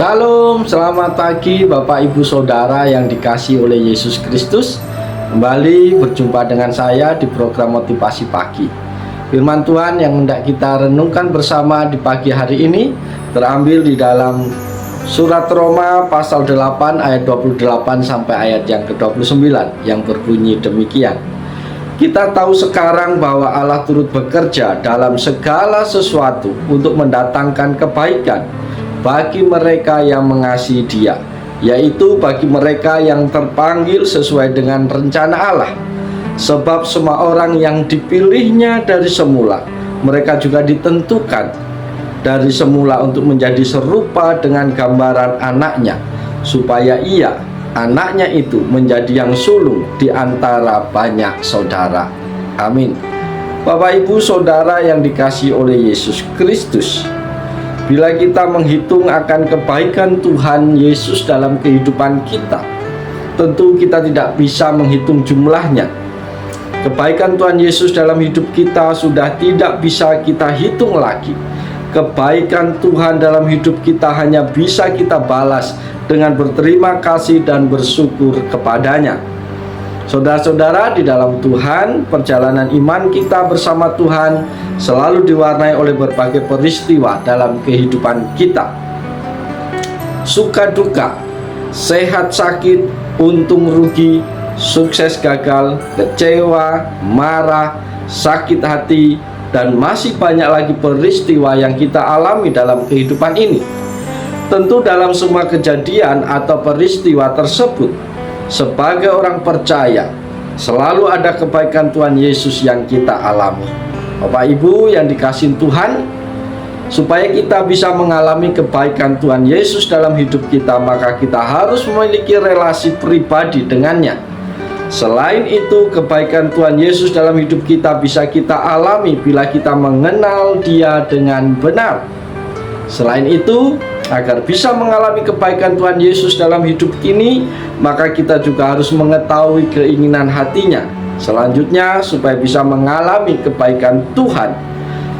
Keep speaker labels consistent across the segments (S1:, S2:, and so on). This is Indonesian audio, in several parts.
S1: Shalom, selamat pagi Bapak Ibu Saudara yang dikasihi oleh Yesus Kristus. Kembali berjumpa dengan saya di program Motivasi Pagi. Firman Tuhan yang hendak kita renungkan bersama di pagi hari ini terambil di dalam Surat Roma pasal 8 ayat 28 sampai ayat yang ke-29 yang berbunyi demikian. Kita tahu sekarang bahwa Allah turut bekerja dalam segala sesuatu untuk mendatangkan kebaikan bagi mereka yang mengasihi Dia, yaitu bagi mereka yang terpanggil sesuai dengan rencana Allah. Sebab semua orang yang dipilihnya dari semula, mereka juga ditentukan dari semula untuk menjadi serupa dengan gambaran anaknya, supaya ia, anaknya itu, menjadi yang sulung di antara banyak saudara. Amin. Bapak Ibu Saudara yang dikasihi oleh Yesus Kristus, bila kita menghitung akan kebaikan Tuhan Yesus dalam kehidupan kita, tentu kita tidak bisa menghitung jumlahnya. Kebaikan Tuhan Yesus dalam hidup kita sudah tidak bisa kita hitung lagi. Kebaikan Tuhan dalam hidup kita hanya bisa kita balas dengan berterima kasih dan bersyukur kepadanya. Saudara-saudara di dalam Tuhan, perjalanan iman kita bersama Tuhan selalu diwarnai oleh berbagai peristiwa dalam kehidupan kita. Suka duka, sehat sakit, untung rugi, sukses gagal, kecewa, marah, sakit hati, dan masih banyak lagi peristiwa yang kita alami dalam kehidupan ini. Tentu dalam semua kejadian atau peristiwa tersebut, sebagai orang percaya, selalu ada kebaikan Tuhan Yesus yang kita alami. Bapak Ibu yang dikasihi Tuhan, supaya kita bisa mengalami kebaikan Tuhan Yesus dalam hidup kita, maka kita harus memiliki relasi pribadi dengannya. Selain itu, kebaikan Tuhan Yesus dalam hidup kita bisa kita alami bila kita mengenal Dia dengan benar. Selain itu, agar bisa mengalami kebaikan Tuhan Yesus dalam hidup ini, maka kita juga harus mengetahui keinginan hatinya. Selanjutnya, supaya bisa mengalami kebaikan Tuhan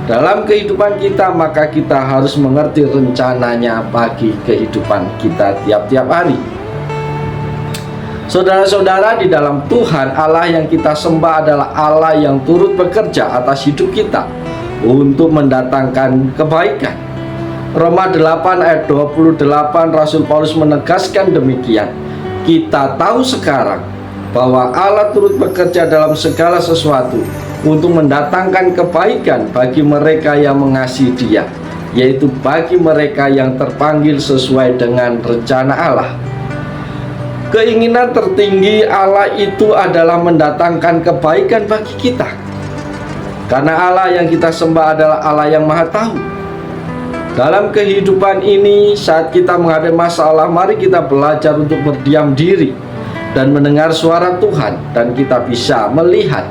S1: dalam kehidupan kita, maka kita harus mengerti rencananya bagi kehidupan kita tiap-tiap hari. Saudara-saudara di dalam Tuhan, Allah yang kita sembah adalah Allah yang turut bekerja atas hidup kita untuk mendatangkan kebaikan. Roma 8 ayat 28, Rasul Paulus menegaskan demikian. Kita tahu sekarang bahwa Allah turut bekerja dalam segala sesuatu untuk mendatangkan kebaikan bagi mereka yang mengasihi Dia, yaitu bagi mereka yang terpanggil sesuai dengan rencana Allah. Keinginan tertinggi Allah itu adalah mendatangkan kebaikan bagi kita, karena Allah yang kita sembah adalah Allah yang Maha Tahu. Dalam kehidupan ini, saat kita menghadapi masalah, mari kita belajar untuk berdiam diri dan mendengar suara Tuhan, dan kita bisa melihat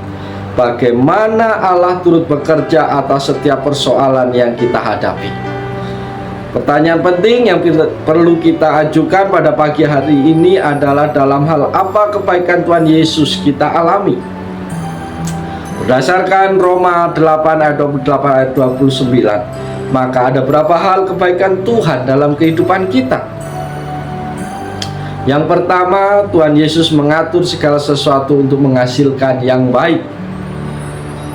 S1: bagaimana Allah turut bekerja atas setiap persoalan yang kita hadapi. Pertanyaan penting yang perlu kita ajukan pada pagi hari ini adalah, dalam hal apa kebaikan Tuhan Yesus kita alami? Berdasarkan Roma 8 ayat 28 ayat 29, maka ada berapa hal kebaikan Tuhan dalam kehidupan kita. Yang pertama, Tuhan Yesus mengatur segala sesuatu untuk menghasilkan yang baik.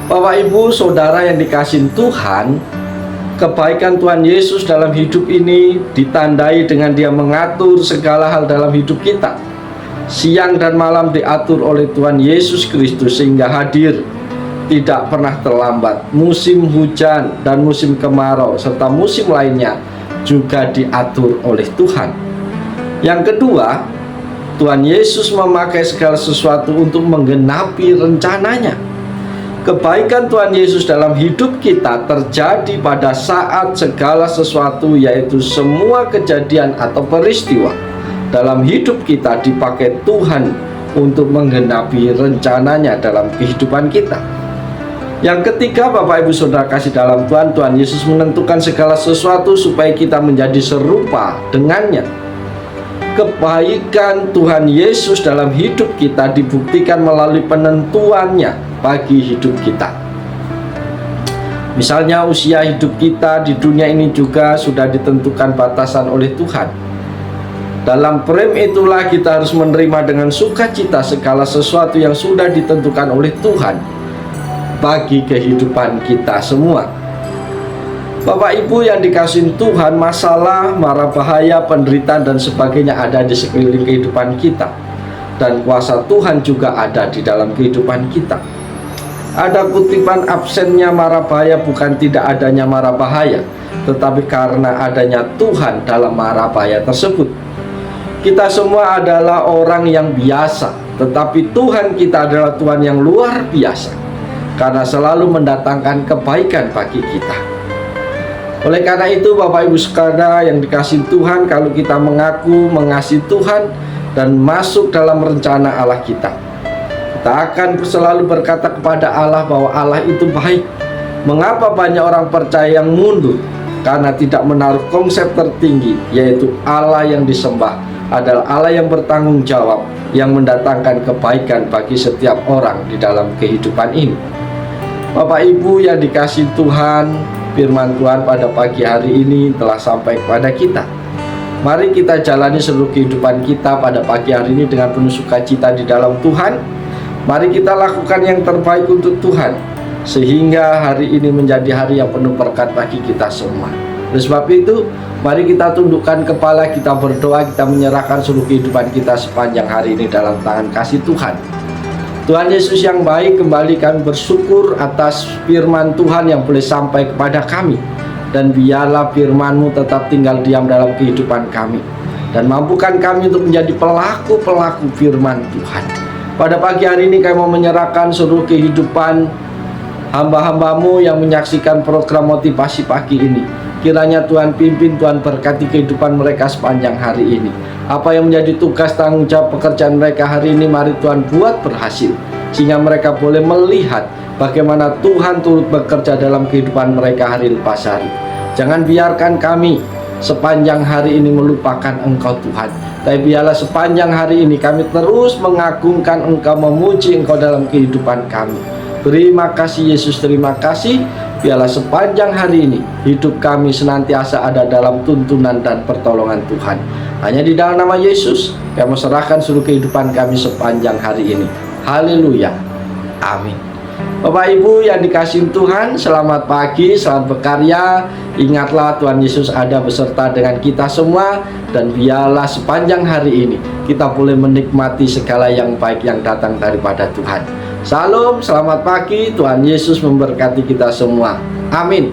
S1: Bapak Ibu Saudara yang dikasihi Tuhan, kebaikan Tuhan Yesus dalam hidup ini ditandai dengan Dia mengatur segala hal dalam hidup kita. Siang dan malam diatur oleh Tuhan Yesus Kristus sehingga hadir, tidak pernah terlambat. Musim hujan dan musim kemarau serta musim lainnya juga diatur oleh Tuhan. Yang kedua, Tuhan Yesus memakai segala sesuatu untuk menggenapi rencananya. Kebaikan Tuhan Yesus dalam hidup kita terjadi pada saat segala sesuatu, yaitu semua kejadian atau peristiwa dalam hidup kita dipakai Tuhan untuk menggenapi rencananya dalam kehidupan kita. Yang ketiga, Bapak Ibu Saudara kasih dalam Tuhan, Tuhan Yesus menentukan segala sesuatu supaya kita menjadi serupa dengannya. Kebaikan Tuhan Yesus dalam hidup kita dibuktikan melalui penentuannya bagi hidup kita. Misalnya usia hidup kita di dunia ini juga sudah ditentukan batasan oleh Tuhan. Dalam frame itulah kita harus menerima dengan sukacita segala sesuatu yang sudah ditentukan oleh Tuhan bagi kehidupan kita semua. Bapak Ibu yang dikasihi Tuhan, masalah, mara bahaya, penderitaan dan sebagainya ada di sekeliling kehidupan kita. Dan kuasa Tuhan juga ada di dalam kehidupan kita. Ada kutipan absennya mara bahaya bukan tidak adanya mara bahaya, tetapi karena adanya Tuhan dalam mara bahaya tersebut. Kita semua adalah orang yang biasa, tetapi Tuhan kita adalah Tuhan yang luar biasa, karena selalu mendatangkan kebaikan bagi kita. Oleh karena itu Bapak Ibu sekalian yang dikasihi Tuhan, kalau kita mengaku mengasihi Tuhan dan masuk dalam rencana Allah kita akan selalu berkata kepada Allah bahwa Allah itu baik. Mengapa banyak orang percaya yang mundur? Karena tidak menaruh konsep tertinggi, yaitu Allah yang disembah adalah Allah yang bertanggung jawab, yang mendatangkan kebaikan bagi setiap orang di dalam kehidupan ini. Bapak Ibu yang dikasihi Tuhan, firman Tuhan pada pagi hari ini telah sampai kepada kita. Mari kita jalani seluruh kehidupan kita pada pagi hari ini dengan penuh sukacita di dalam Tuhan. Mari kita lakukan yang terbaik untuk Tuhan, sehingga hari ini menjadi hari yang penuh berkat bagi kita semua. Oleh sebab itu, mari kita tundukkan kepala, kita berdoa, kita menyerahkan seluruh kehidupan kita sepanjang hari ini dalam tangan kasih Tuhan. Tuhan Yesus yang baik, kembali kami bersyukur atas firman Tuhan yang boleh sampai kepada kami. Dan biarlah firman-Mu tetap tinggal diam dalam kehidupan kami, dan mampukan kami untuk menjadi pelaku-pelaku firman Tuhan. Pada pagi hari ini kami mau menyerahkan seluruh kehidupan hamba-hamba-Mu yang menyaksikan program motivasi pagi ini. Kiranya Tuhan pimpin, Tuhan berkati kehidupan mereka sepanjang hari ini. Apa yang menjadi tugas tanggung jawab pekerjaan mereka hari ini, mari Tuhan buat berhasil, sehingga mereka boleh melihat bagaimana Tuhan turut bekerja dalam kehidupan mereka hari lepas hari. Jangan biarkan kami sepanjang hari ini melupakan Engkau Tuhan, tapi biarlah sepanjang hari ini kami terus mengagungkan Engkau, memuji Engkau dalam kehidupan kami. Terima kasih Yesus, terima kasih. Biarlah sepanjang hari ini hidup kami senantiasa ada dalam tuntunan dan pertolongan Tuhan. Hanya di dalam nama Yesus kami serahkan seluruh kehidupan kami sepanjang hari ini. Haleluya, amin. Bapak Ibu yang dikasihi Tuhan, selamat pagi, selamat berkarya. Ingatlah Tuhan Yesus ada beserta dengan kita semua. Dan biarlah sepanjang hari ini kita boleh menikmati segala yang baik yang datang daripada Tuhan. Salam, selamat pagi, Tuhan Yesus memberkati kita semua. Amin.